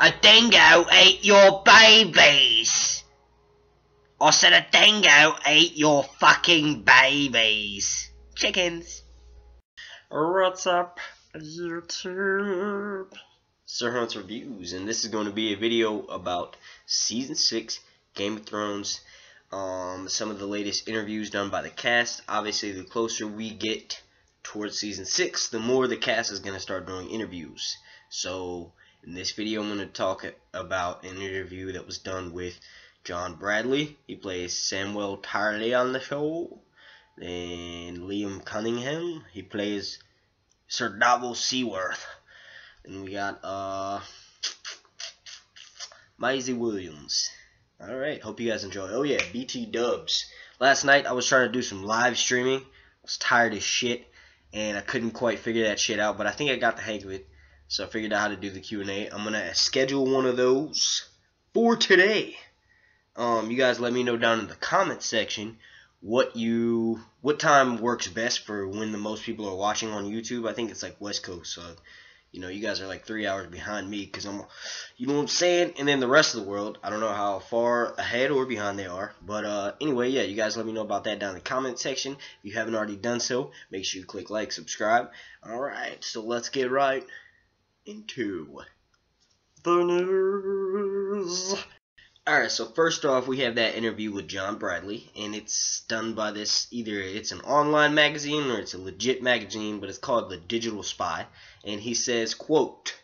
A dingo ate your babies. I said a dingo ate your fucking babies. Chickens. What's up, YouTube? Sir Hunt's Reviews, and this is going to be a video about Season 6, Game of Thrones. Some of the latest interviews done by the cast. Obviously, the closer we get towards Season 6, the more the cast is going to start doing interviews. So, in this video, I'm going to talk about an interview that was done with John Bradley. He plays Samwell Tarly on the show. And Liam Cunningham, he plays Sir Davos Seaworth. And we got Maisie Williams. Alright, hope you guys enjoy. Oh yeah, BT dubs. Last night I was trying to do some live streaming. I was tired as shit and I couldn't quite figure that shit out, but I think I got the hang of it. So I figured out how to do the Q&A. I'm gonna schedule one of those for today. You guys let me know down in the comment section what time works best for when the most people are watching on YouTube. I think it's like West Coast, so you know, you guys are like 3 hours behind me because I'm, you know what I'm saying? And then the rest of the world, I don't know how far ahead or behind they are. But anyway, yeah, you guys let me know about that down in the comment section. If you haven't already done so, make sure you click like, subscribe. Alright, so let's get right into the news. Alright, so first off, we have that interview with John Bradley, and it's done by this, either it's an online magazine or it's a legit magazine, but it's called The Digital Spy, and he says, quote,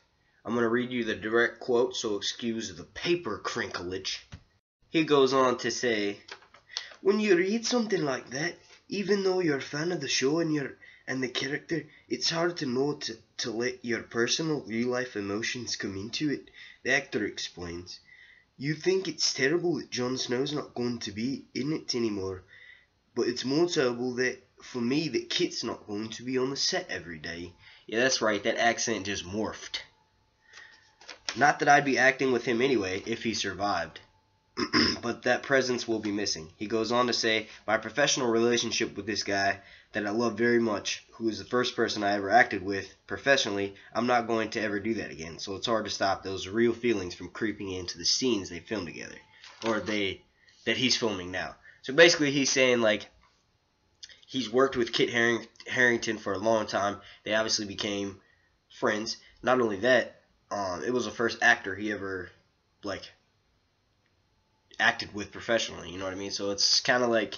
I'm going to read you the direct quote, so excuse the paper crinklage. He goes on to say, when you read something like that, even though you're a fan of the show and the character, it's hard to know to let your personal real-life emotions come into it, the actor explains. You think it's terrible that Jon Snow's not going to be in it anymore, but it's more terrible that, for me, that Kit's not going to be on the set every day. Yeah, that's right, that accent just morphed. Not that I'd be acting with him anyway, if he survived. But that presence will be missing. He goes on to say, my professional relationship with this guy that I love very much, who is the first person I ever acted with professionally, I'm not going to ever do that again. So it's hard to stop those real feelings from creeping into the scenes they film together. Or that he's filming now. So basically he's saying, like, he's worked with Kit Harington for a long time. They obviously became friends. Not only that, it was the first actor he ever, like, acted with professionally, you know what I mean? So it's kind of like,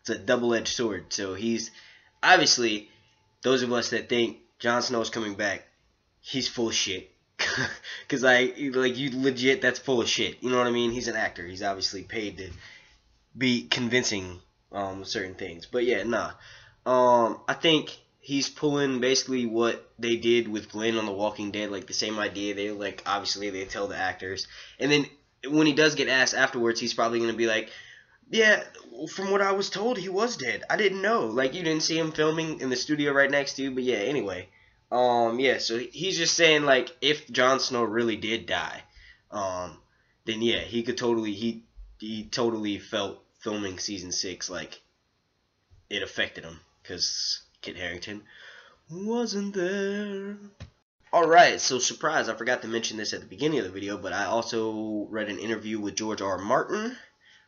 it's a double-edged sword. So he's, obviously, those of us that think Jon Snow's coming back, he's full of shit. Because, you legit, that's full of shit. You know what I mean? He's an actor. He's obviously paid to be convincing certain things. But yeah, nah. I think he's pulling basically what they did with Glenn on The Walking Dead, like the same idea. They, like, obviously they tell the actors. And then when he does get asked afterwards, he's probably going to be like, yeah, from what I was told, he was dead. I didn't know. Like, you didn't see him filming in the studio right next to you. But yeah, anyway. Yeah, so he's just saying, like, if Jon Snow really did die, then yeah, he could totally, he totally felt filming Season 6, like, it affected him. Because Kit Harington wasn't there. Alright, so surprise, I forgot to mention this at the beginning of the video, but I also read an interview with George R. Martin,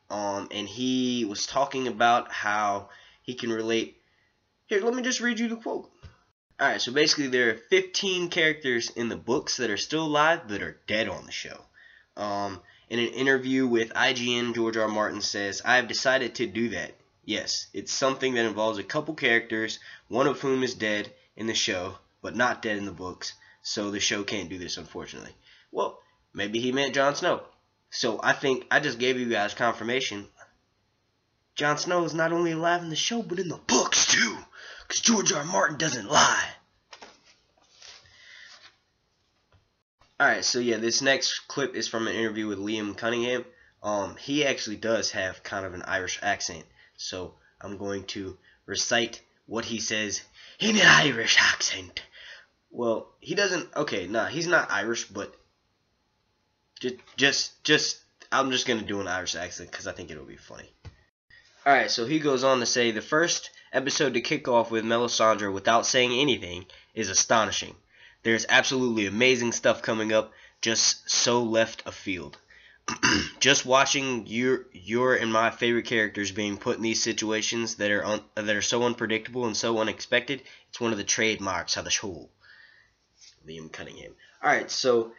and he was talking about how he can relate. Here, let me just read you the quote. Alright, so basically there are 15 characters in the books that are still alive that are dead on the show. In an interview with IGN, George R. Martin says, I have decided to do that. Yes, it's something that involves a couple characters, one of whom is dead in the show, but not dead in the books. So the show can't do this, unfortunately. Well, maybe he meant Jon Snow. So I think I just gave you guys confirmation. Jon Snow is not only alive in the show, but in the books too. Because George R. Martin doesn't lie. Alright, so yeah, this next clip is from an interview with Liam Cunningham. He actually does have kind of an Irish accent. So I'm going to recite what he says in an Irish accent. Well, he doesn't, okay, nah, he's not Irish, but I'm just going to do an Irish accent because I think it'll be funny. Alright, so he goes on to say, the first episode to kick off with Melisandre without saying anything is astonishing. There's absolutely amazing stuff coming up. just so left afield. Just watching your and my favorite characters being put in these situations that are so unpredictable and so unexpected, it's one of the trademarks of the show. Liam Cunningham. Alright, so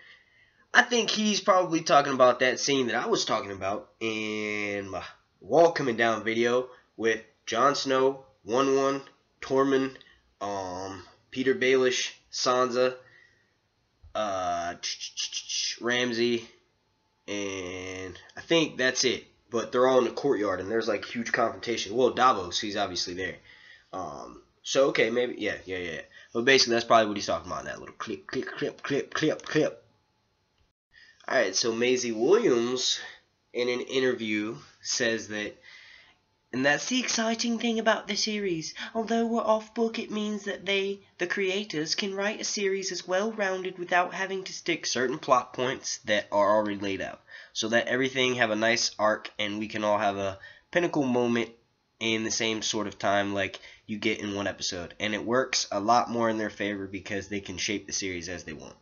I think he's probably talking about that scene that I was talking about in my wall coming down video with Jon Snow, 1-1, Tormund, Peter Baelish, Sansa, Ramsay, and I think that's it. But they're all in the courtyard, and there's like huge confrontation. Well, Davos, he's obviously there. So okay, maybe yeah. But basically, that's probably what he's talking about in that little clip. All right, so Maisie Williams in an interview says that, and that's the exciting thing about the series. Although we're off book, it means that they, the creators, can write a series as well-rounded without having to stick certain plot points that are already laid out, so that everything have a nice arc and we can all have a pinnacle moment in the same sort of time like you get in one episode. And it works a lot more in their favor because they can shape the series as they want.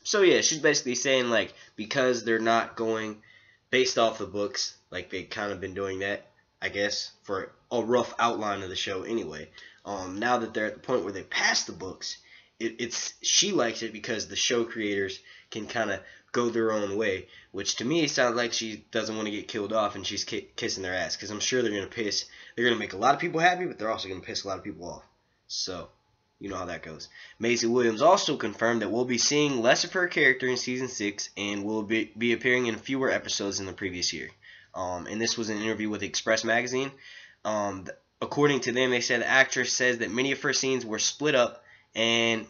So yeah, she's basically saying, like, because they're not going based off the books, like they've kind of been doing that, I guess, for a rough outline of the show anyway. Now that they're at the point where they passed the books, she likes it because the show creators can kind of go their own way, which to me sounds like she doesn't want to get killed off and she's kissing their ass, because I'm sure they're gonna make a lot of people happy, but they're also gonna piss a lot of people off. So you know how that goes. Maisie Williams also confirmed that we'll be seeing less of her character in Season 6 and will be appearing in fewer episodes than the previous year. And this was an interview with Express Magazine. According to them, they said the actress says that many of her scenes were split up and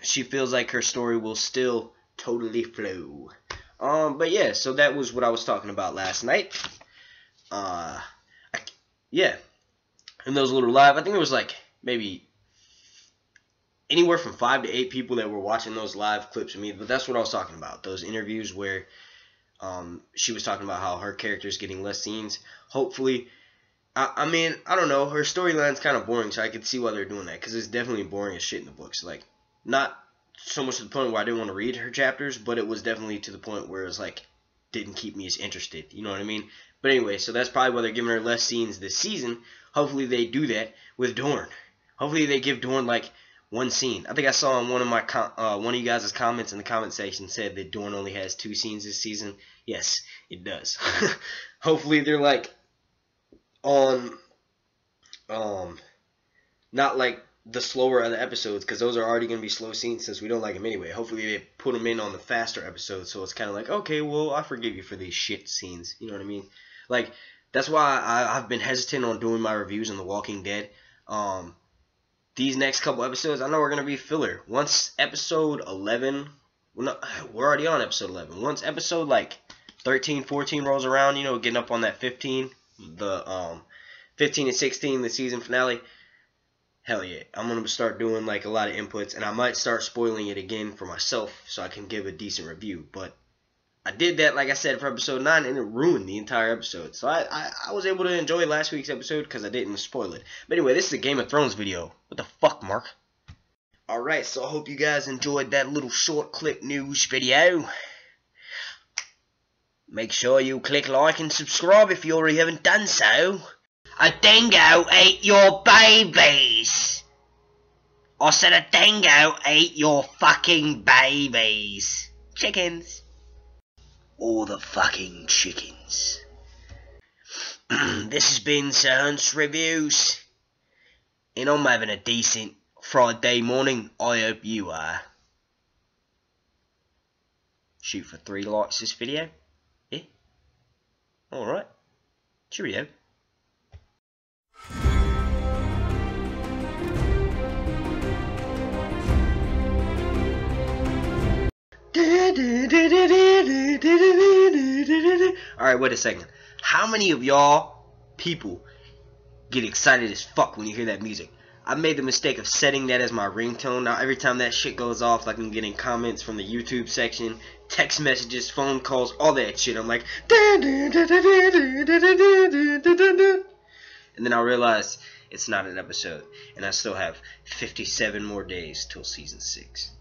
she feels like her story will still totally flow. But yeah, so that was what I was talking about last night. Yeah. And those little live, I think it was like maybe anywhere from 5 to 8 people that were watching those live clips of me, but that's what I was talking about. Those interviews where she was talking about how her character's getting less scenes. Hopefully, I mean, I don't know, her storyline's kind of boring, so I could see why they're doing that, because it's definitely boring as shit in the books. Like, not so much to the point where I didn't want to read her chapters, but it was definitely to the point where it was like, didn't keep me as interested, you know what I mean? But anyway, so that's probably why they're giving her less scenes this season. Hopefully they do that with Dorne. Hopefully they give Dorne like one scene. I think I saw in one of you guys' comments in the comment section said that Dorne only has 2 scenes this season. Yes, it does. Hopefully they're like on not like the slower of the episodes, because those are already going to be slow scenes since we don't like them anyway. Hopefully they put them in on the faster episodes, so it's kind of like, okay, well, I forgive you for these shit scenes. You know what I mean? Like, that's why I've been hesitant on doing my reviews on The Walking Dead. These next couple episodes, I know we're going to be filler. Once episode 11, we're already on episode 11. Once episode like 13, 14 rolls around, you know, getting up on that 15, the 15 and 16, the season finale, hell yeah, I'm going to start doing like a lot of inputs, and I might start spoiling it again for myself so I can give a decent review. But I did that, like I said, for episode 9, and it ruined the entire episode. So I was able to enjoy last week's episode because I didn't spoil it. But anyway, this is a Game of Thrones video. What the fuck, Mark? Alright, so I hope you guys enjoyed that little short clip news video. Make sure you click like and subscribe if you already haven't done so. A dingo ate your babies. I said a dingo ate your fucking babies. Chickens. All the fucking chickens. This has been Sir Hunt's Reviews. And I'm having a decent Friday morning. I hope you are. Shoot for 3 likes this video. Yeah? Alright. Cheerio. Alright, wait a second. How many of y'all people get excited as fuck when you hear that music? I made the mistake of setting that as my ringtone. Now every time that shit goes off, like I'm getting comments from the YouTube section, text messages, phone calls, all that shit. I'm like, and then I realized it's not an episode, and I still have 57 more days till season 6.